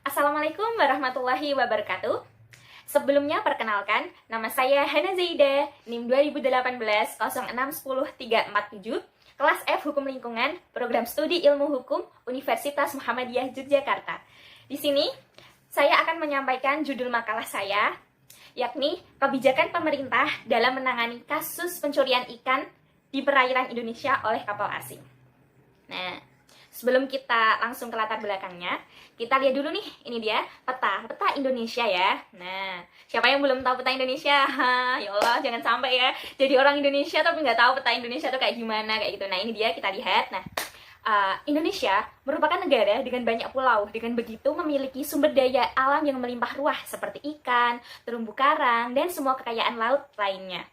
Assalamualaikum warahmatullahi wabarakatuh. Sebelumnya perkenalkan, nama saya Hana Zaida, NIM 2018 0610347, kelas F Hukum Lingkungan, Program Studi Ilmu Hukum, Universitas Muhammadiyah Yogyakarta. Di sini, saya akan menyampaikan judul makalah saya, yakni kebijakan pemerintah dalam menangani kasus pencurian ikan di perairan Indonesia oleh kapal asing. Nah, sebelum kita langsung ke latar belakangnya, kita lihat dulu nih, ini dia peta Indonesia ya. Nah, siapa yang belum tahu peta Indonesia? Ya Allah, jangan sampai ya jadi orang Indonesia tapi nggak tahu peta Indonesia tuh kayak gimana, kayak gitu. Nah, ini dia, kita lihat. Nah, Indonesia merupakan negara dengan banyak pulau, dengan begitu memiliki sumber daya alam yang melimpah ruah seperti ikan, terumbu karang, dan semua kekayaan laut lainnya.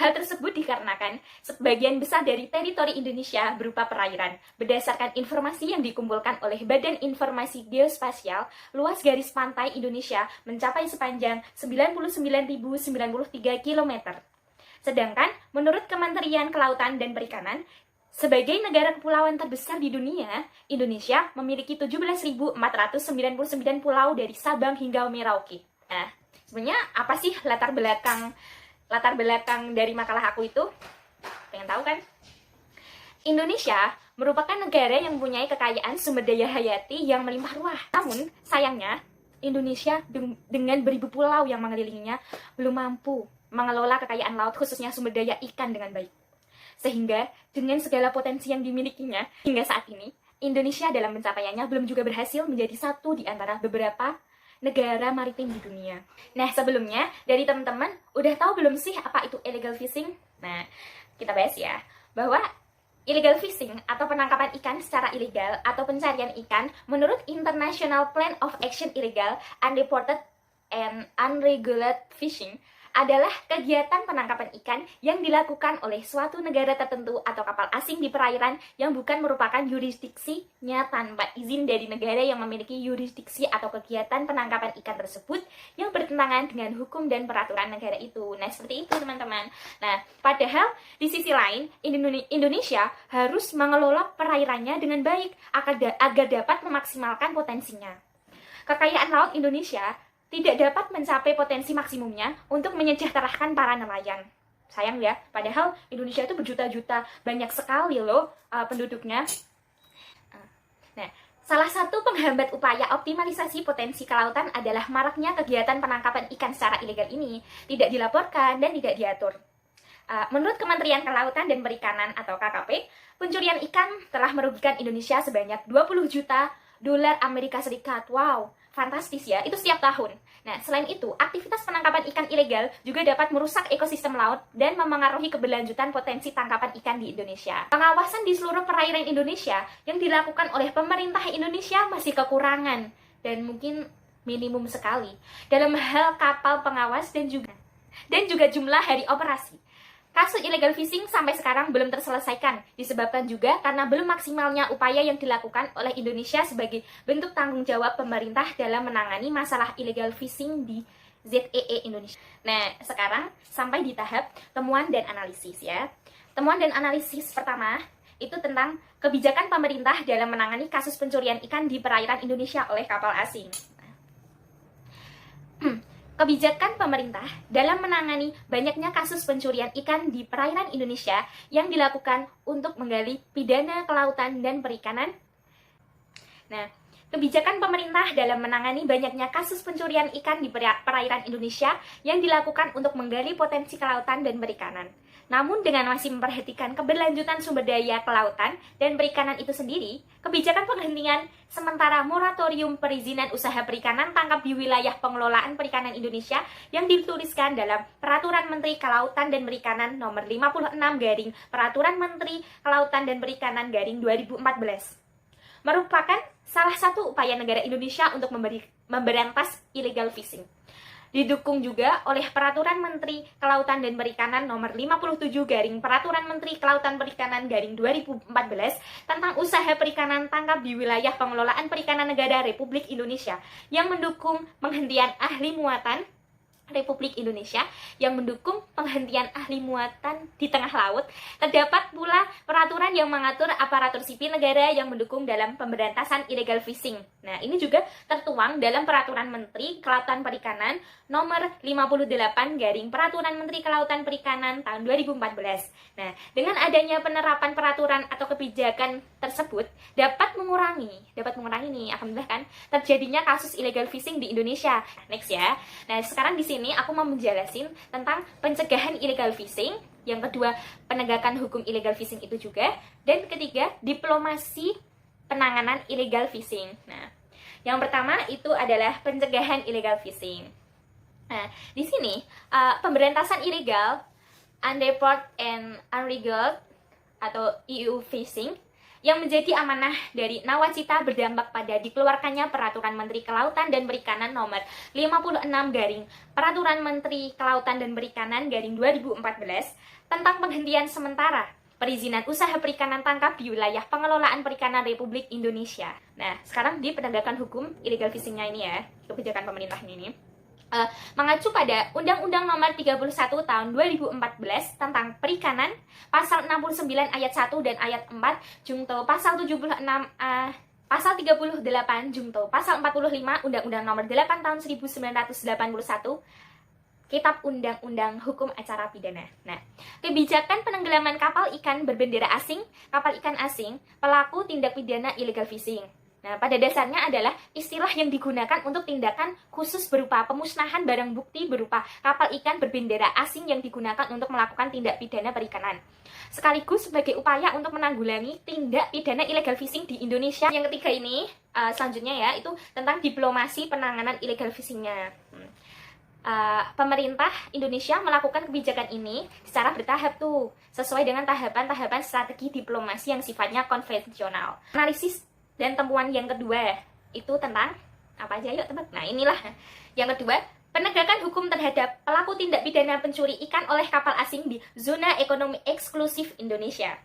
Hal tersebut dikarenakan sebagian besar dari teritori Indonesia berupa perairan. Berdasarkan informasi yang dikumpulkan oleh Badan Informasi Geospasial, luas garis pantai Indonesia mencapai sepanjang 99.093 km. Sedangkan, menurut Kementerian Kelautan dan Perikanan, sebagai negara kepulauan terbesar di dunia, Indonesia memiliki 17.499 pulau dari Sabang hingga Merauke. Nah, sebenarnya apa sih latar belakang dari makalah aku itu? Pengen tahu kan? Indonesia merupakan negara yang mempunyai kekayaan sumber daya hayati yang melimpah ruah. Namun, sayangnya, Indonesia dengan beribu pulau yang mengelilinginya belum mampu mengelola kekayaan laut, khususnya sumber daya ikan dengan baik. Sehingga, dengan segala potensi yang dimilikinya, hingga saat ini, Indonesia dalam pencapaiannya belum juga berhasil menjadi satu di antara beberapa negara maritim di dunia. Nah, sebelumnya, dari teman-teman, udah tahu belum sih apa itu illegal fishing? Nah, kita bahas ya, bahwa illegal fishing atau penangkapan ikan secara ilegal atau pencarian ikan menurut International Plan of Action Illegal, Unreported and Unregulated Fishing adalah kegiatan penangkapan ikan yang dilakukan oleh suatu negara tertentu atau kapal asing di perairan yang bukan merupakan yurisdiksinya tanpa izin dari negara yang memiliki yurisdiksi atau kegiatan penangkapan ikan tersebut yang bertentangan dengan hukum dan peraturan negara itu. Nah, seperti itu teman-teman. Nah, padahal di sisi lain, Indonesia harus mengelola perairannya dengan baik agar dapat memaksimalkan potensinya. Kekayaan laut Indonesia tidak dapat mencapai potensi maksimumnya untuk menyejahterakan para nelayan. Sayang ya, padahal Indonesia itu berjuta-juta, banyak sekali loh penduduknya. Nah, salah satu penghambat upaya optimalisasi potensi kelautan adalah maraknya kegiatan penangkapan ikan secara ilegal ini, tidak dilaporkan dan tidak diatur. Menurut Kementerian Kelautan dan Perikanan atau KKP, pencurian ikan telah merugikan Indonesia sebanyak 20 juta dolar Amerika Serikat. Wow, fantastis ya, itu setiap tahun. Nah, selain itu, aktivitas penangkapan ikan ilegal juga dapat merusak ekosistem laut dan memengaruhi keberlanjutan potensi tangkapan ikan di Indonesia. Pengawasan di seluruh perairan Indonesia yang dilakukan oleh pemerintah Indonesia masih kekurangan dan mungkin minimum sekali dalam hal kapal pengawas dan juga jumlah hari operasi. Kasus illegal fishing sampai sekarang belum terselesaikan, disebabkan juga karena belum maksimalnya upaya yang dilakukan oleh Indonesia sebagai bentuk tanggung jawab pemerintah dalam menangani masalah illegal fishing di ZEE Indonesia. Nah, sekarang sampai di tahap temuan dan analisis ya. Temuan dan analisis pertama itu tentang kebijakan pemerintah dalam menangani kasus pencurian ikan di perairan Indonesia oleh kapal asing. Kebijakan pemerintah dalam menangani banyaknya kasus pencurian ikan di perairan Indonesia yang dilakukan untuk menggali pidana kelautan dan perikanan. Nah, kebijakan pemerintah dalam menangani banyaknya kasus pencurian ikan di perairan Indonesia yang dilakukan untuk menggali potensi kelautan dan perikanan. Namun dengan masih memperhatikan keberlanjutan sumber daya kelautan dan perikanan itu sendiri, kebijakan penghentian sementara moratorium perizinan usaha perikanan tangkap di wilayah pengelolaan perikanan Indonesia yang dituliskan dalam Peraturan Menteri Kelautan dan Perikanan Nomor 56 Garing Peraturan Menteri Kelautan dan Perikanan Garing 2014 merupakan salah satu upaya negara Indonesia untuk memberantas illegal fishing. Didukung juga oleh Peraturan Menteri Kelautan dan Perikanan Nomor 57 Garing Peraturan Menteri Kelautan Perikanan Garing 2014 tentang usaha perikanan tangkap di wilayah pengelolaan perikanan negara Republik Indonesia yang mendukung penghentian ahli muatan Republik Indonesia yang mendukung penghentian ahli muatan di tengah laut. Terdapat pula peraturan yang mengatur aparatur sipil negara yang mendukung dalam pemberantasan illegal fishing. Nah, ini juga tertuang dalam Peraturan Menteri Kelautan Perikanan nomor 58 garing Peraturan Menteri Kelautan Perikanan tahun 2014. Nah, dengan adanya penerapan peraturan atau kebijakan tersebut dapat mengurangi nih, alhamdulillah kan, terjadinya kasus illegal fishing di Indonesia. Next ya. Nah, sekarang di sini aku mau menjelasin tentang pencegahan illegal fishing, yang kedua penegakan hukum illegal fishing itu juga, dan ketiga diplomasi penanganan illegal fishing. Nah, yang pertama itu adalah pencegahan illegal fishing. Nah, di sini pemberantasan illegal, unreported and unregulated atau EU fishing yang menjadi amanah dari Nawacita berdampak pada dikeluarkannya Peraturan Menteri Kelautan dan Perikanan nomor 56 garing Peraturan Menteri Kelautan dan Perikanan garing 2014 tentang penghentian sementara perizinan usaha perikanan tangkap di wilayah pengelolaan perikanan Republik Indonesia. Nah, sekarang di penegakan hukum illegal fishing-nya ini ya, kebijakan pemerintah ini. Mengacu pada Undang-Undang Nomor 31 Tahun 2014 tentang Perikanan, Pasal 69 Ayat 1 dan Ayat 4, Jungto Pasal 76 Pasal 38 Jungto Pasal 45 Undang-Undang Nomor 8 Tahun 1981, Kitab Undang-Undang Hukum Acara Pidana. Nah, kebijakan penenggelaman kapal ikan berbendera asing, kapal ikan asing, pelaku tindak pidana illegal fishing. Nah, pada dasarnya adalah istilah yang digunakan untuk tindakan khusus berupa pemusnahan barang bukti berupa kapal ikan berbendera asing yang digunakan untuk melakukan tindak pidana perikanan. Sekaligus sebagai upaya untuk menanggulangi tindak pidana illegal fishing di Indonesia. Yang ketiga ini, selanjutnya ya, itu tentang diplomasi penanganan illegal fishing-nya. Pemerintah Indonesia melakukan kebijakan ini secara bertahap tuh, sesuai dengan tahapan-tahapan strategi diplomasi yang sifatnya konvensional. Analisis dan temuan yang kedua itu tentang apa aja, yuk tebak. Nah, inilah yang kedua, penegakan hukum terhadap pelaku tindak pidana pencuri ikan oleh kapal asing di zona ekonomi eksklusif Indonesia.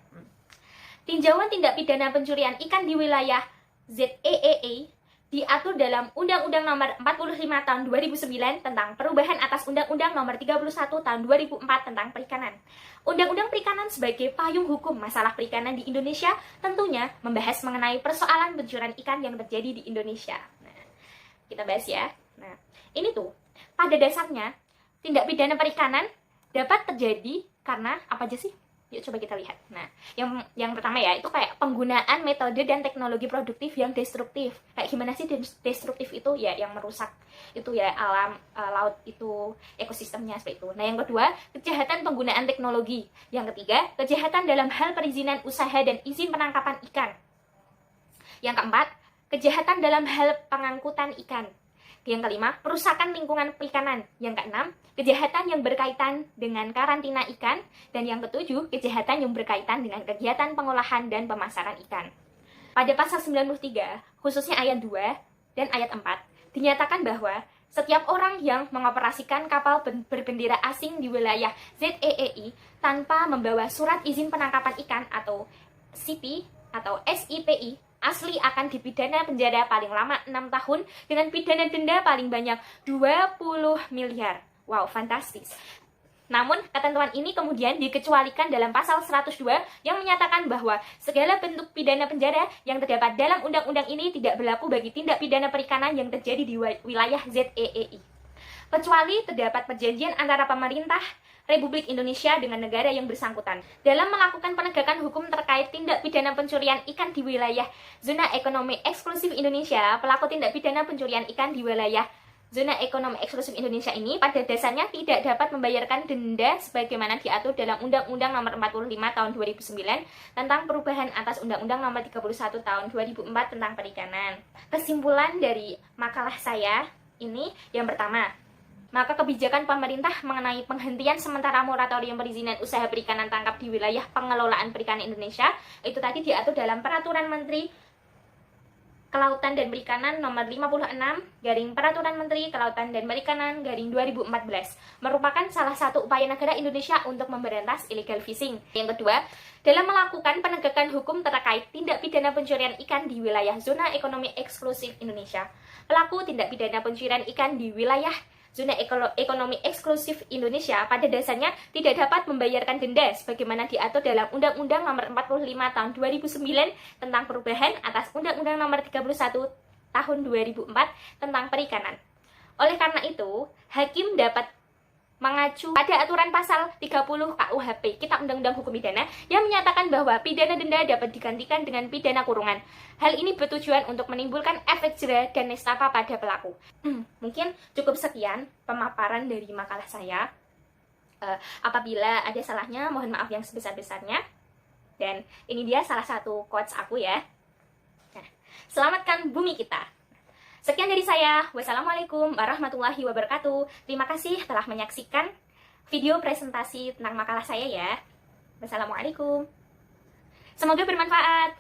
Tinjauan tindak pidana pencurian ikan di wilayah ZEEE diatur dalam Undang-Undang Nomor 45 Tahun 2009 tentang perubahan atas Undang-Undang Nomor 31 Tahun 2004 tentang perikanan. Undang-Undang Perikanan sebagai payung hukum masalah perikanan di Indonesia tentunya membahas mengenai persoalan pencurian ikan yang terjadi di Indonesia. Nah, kita bahas ya. Nah, ini tuh, pada dasarnya tindak pidana perikanan dapat terjadi karena apa aja sih? Yuk coba kita lihat. Nah, yang pertama ya, itu kayak penggunaan metode dan teknologi produktif yang destruktif. Kayak gimana sih destruktif itu? Ya, yang merusak itu ya alam laut itu, ekosistemnya seperti itu. Nah, yang kedua, kejahatan penggunaan teknologi. Yang ketiga, kejahatan dalam hal perizinan usaha dan izin penangkapan ikan. Yang keempat, kejahatan dalam hal pengangkutan ikan. Yang kelima, perusakan lingkungan perikanan. Yang keenam, kejahatan yang berkaitan dengan karantina ikan. Dan yang ketujuh, kejahatan yang berkaitan dengan kegiatan pengolahan dan pemasaran ikan. Pada pasal 93, khususnya ayat 2 dan ayat 4, dinyatakan bahwa setiap orang yang mengoperasikan kapal berbendera asing di wilayah ZEEI tanpa membawa surat izin penangkapan ikan atau SIPI atau SIPI asli akan dipidana penjara paling lama 6 tahun dengan pidana denda paling banyak 20 miliar. Wow, fantastis. Namun, ketentuan ini kemudian dikecualikan dalam pasal 102 yang menyatakan bahwa segala bentuk pidana penjara yang terdapat dalam undang-undang ini tidak berlaku bagi tindak pidana perikanan yang terjadi di wilayah ZEEI. Kecuali terdapat perjanjian antara pemerintah Republik Indonesia dengan negara yang bersangkutan dalam melakukan penegakan hukum terkait tindak pidana pencurian ikan di wilayah zona ekonomi eksklusif Indonesia. Pelaku tindak pidana pencurian ikan di wilayah zona ekonomi eksklusif Indonesia ini pada dasarnya tidak dapat membayarkan denda sebagaimana diatur dalam Undang-Undang Nomor 45 Tahun 2009 tentang perubahan atas Undang-Undang Nomor 31 Tahun 2004 tentang perikanan. Kesimpulan dari makalah saya ini yang pertama, maka kebijakan pemerintah mengenai penghentian sementara moratorium perizinan usaha perikanan tangkap di wilayah pengelolaan perikanan Indonesia itu tadi diatur dalam Peraturan Menteri Kelautan dan Perikanan nomor 56 garing Peraturan Menteri Kelautan dan Perikanan garing 2014 merupakan salah satu upaya negara Indonesia untuk memberantas illegal fishing. Yang kedua, dalam melakukan penegakan hukum terkait tindak pidana pencurian ikan di wilayah zona ekonomi eksklusif Indonesia. Pelaku tindak pidana pencurian ikan di wilayah zona ekonomi eksklusif Indonesia pada dasarnya tidak dapat membayarkan denda sebagaimana diatur dalam Undang-Undang Nomor 45 Tahun 2009 tentang perubahan atas Undang-Undang Nomor 31 Tahun 2004 tentang perikanan. Oleh karena itu, hakim dapat mengacu pada aturan pasal 30 KUHP, Kitab Undang-Undang Hukum Pidana, yang menyatakan bahwa pidana denda dapat digantikan dengan pidana kurungan. Hal ini bertujuan untuk menimbulkan efek jera dan nestapa pada pelaku. Mungkin cukup sekian pemaparan dari makalah saya. Apabila ada salahnya, mohon maaf yang sebesar-besarnya. Dan ini dia salah satu quotes aku ya. Nah, selamatkan bumi kita. Sekian dari saya. Wassalamualaikum warahmatullahi wabarakatuh. Terima kasih telah menyaksikan video presentasi tentang makalah saya ya. Wassalamualaikum. Semoga bermanfaat.